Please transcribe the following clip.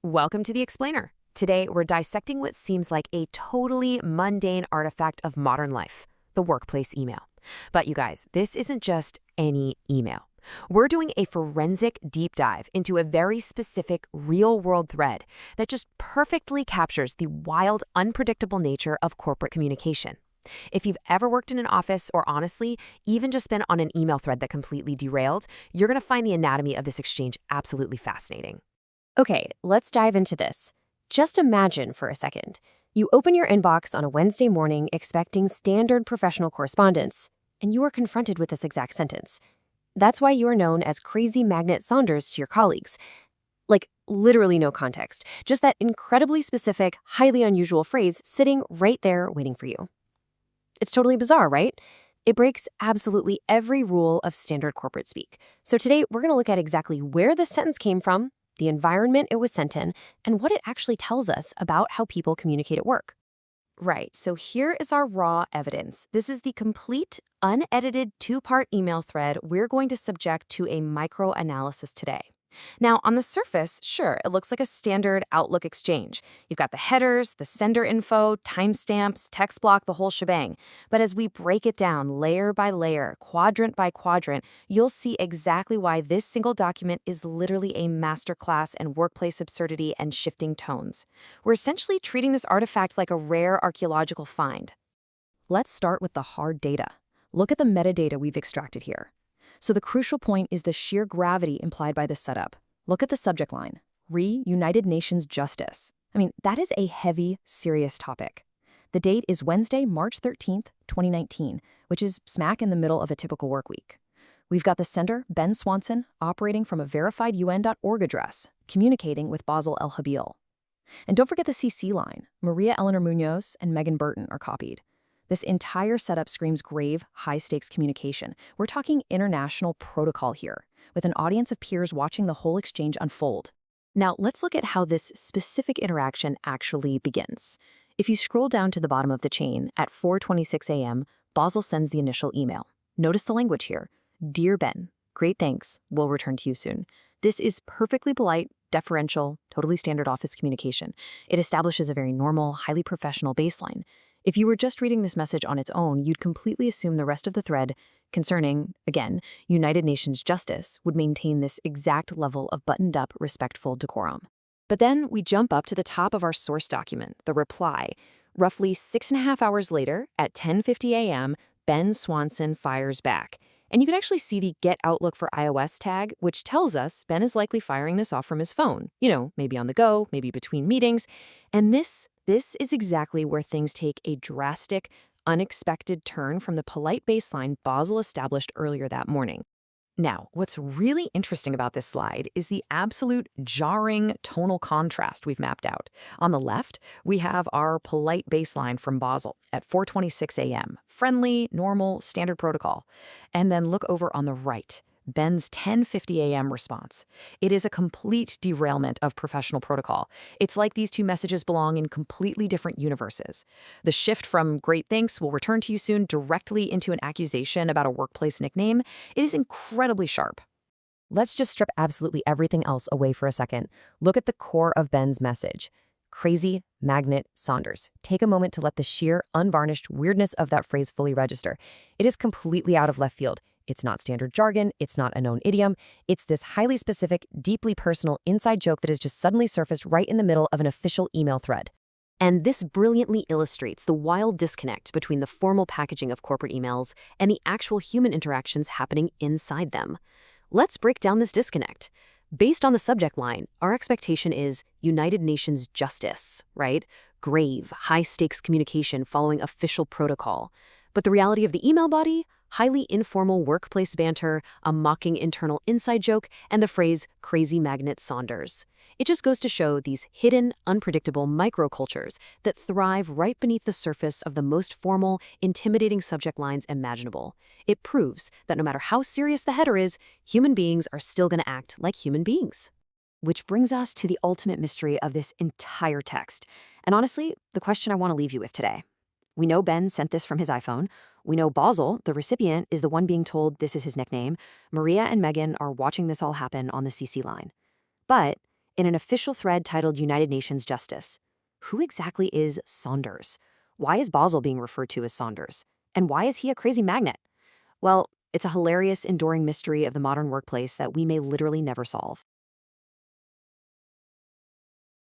Welcome to The Explainer. Today, we're dissecting what seems like a totally mundane artifact of modern life, the workplace email. But you guys, this isn't just any email. We're doing a forensic deep dive into a very specific real-world thread that just perfectly captures the wild, unpredictable nature of corporate communication. If you've ever worked in an office or honestly, even just been on an email thread that completely derailed, you're going to find the anatomy of this exchange absolutely fascinating. Okay, let's dive into this. Just imagine for a second. You open your inbox on a Wednesday morning expecting standard professional correspondence, and you are confronted with this exact sentence. That's why you are known as Crazy Magnet Saunders to your colleagues. Like, literally no context, just that incredibly specific, highly unusual phrase sitting right there waiting for you. It's totally bizarre, right? It breaks absolutely every rule of standard corporate speak. So today, we're going to look at exactly where this sentence came from, the environment it was sent in, and what it actually tells us about how people communicate at work. Right, so here is our raw evidence. This is the complete, unedited two-part email thread we're going to subject to a micro-analysis today. Now, on the surface, sure, it looks like a standard Outlook exchange. You've got the headers, the sender info, timestamps, text block, the whole shebang. But as we break it down layer by layer, quadrant by quadrant, you'll see exactly why this single document is literally a masterclass in workplace absurdity and shifting tones. We're essentially treating this artifact like a rare archaeological find. Let's start with the hard data. Look at the metadata we've extracted here. So the crucial point is the sheer gravity implied by this setup. Look at the subject line, United Nations Justice. That is a heavy, serious topic. The date is Wednesday, March 13th, 2019, which is smack in the middle of a typical work week. We've got the sender, Ben Swanson, operating from a verified UN.org address, communicating with Basel El Habil. And don't forget the CC line. Maria Eleanor Munoz and Megan Burton are copied. This entire setup screams grave, high-stakes communication. We're talking international protocol here, with an audience of peers watching the whole exchange unfold. Now, let's look at how this specific interaction actually begins. If you scroll down to the bottom of the chain, at 4:26 a.m., Basel sends the initial email. Notice the language here. Dear Ben, great thanks. We'll return to you soon. This is perfectly polite, deferential, totally standard office communication. It establishes a very normal, highly professional baseline. If you were just reading this message on its own, you'd completely assume the rest of the thread concerning, again, United Nations justice would maintain this exact level of buttoned-up, respectful decorum. But then we jump up to the top of our source document, the reply. Roughly 6.5 hours later, at 10:50 a.m., Ben Swanson fires back. And you can actually see the Get Outlook for iOS tag, which tells us Ben is likely firing this off from his phone. Maybe on the go, maybe between meetings. And this is exactly where things take a drastic, unexpected turn from the polite baseline Basel established earlier that morning. Now, what's really interesting about this slide is the absolute jarring tonal contrast we've mapped out. On the left, we have our polite baseline from Basel at 4:26 a.m. Friendly, normal, standard protocol. And then look over on the right, Ben's 10:50 a.m. response. It is a complete derailment of professional protocol. It's like these two messages belong in completely different universes. The shift from great thanks, we'll return to you soon, directly into an accusation about a workplace nickname, it is incredibly sharp. Let's just strip absolutely everything else away for a second. Look at the core of Ben's message. Crazy Magnet Saunders. Take a moment to let the sheer, unvarnished weirdness of that phrase fully register. It is completely out of left field. It's not standard jargon, it's not a known idiom, it's this highly specific, deeply personal inside joke that has just suddenly surfaced right in the middle of an official email thread. And this brilliantly illustrates the wild disconnect between the formal packaging of corporate emails and the actual human interactions happening inside them. Let's break down this disconnect. Based on the subject line, our expectation is United Nations justice, right? Grave, high-stakes communication following official protocol. But the reality of the email body? Highly informal workplace banter, a mocking internal inside joke, and the phrase Crazy Magnet Saunders. It just goes to show these hidden, unpredictable microcultures that thrive right beneath the surface of the most formal, intimidating subject lines imaginable. It proves that no matter how serious the header is, human beings are still going to act like human beings. Which brings us to the ultimate mystery of this entire text. And honestly, the question I want to leave you with today. We know Ben sent this from his iPhone. We know Basel, the recipient, is the one being told this is his nickname. Maria and Megan are watching this all happen on the CC line. But in an official thread titled United Nations Justice. Who exactly is Saunders? Why is Basel being referred to as Saunders? And why is he a crazy magnet? Well, it's a hilarious, enduring mystery of the modern workplace that we may literally never solve.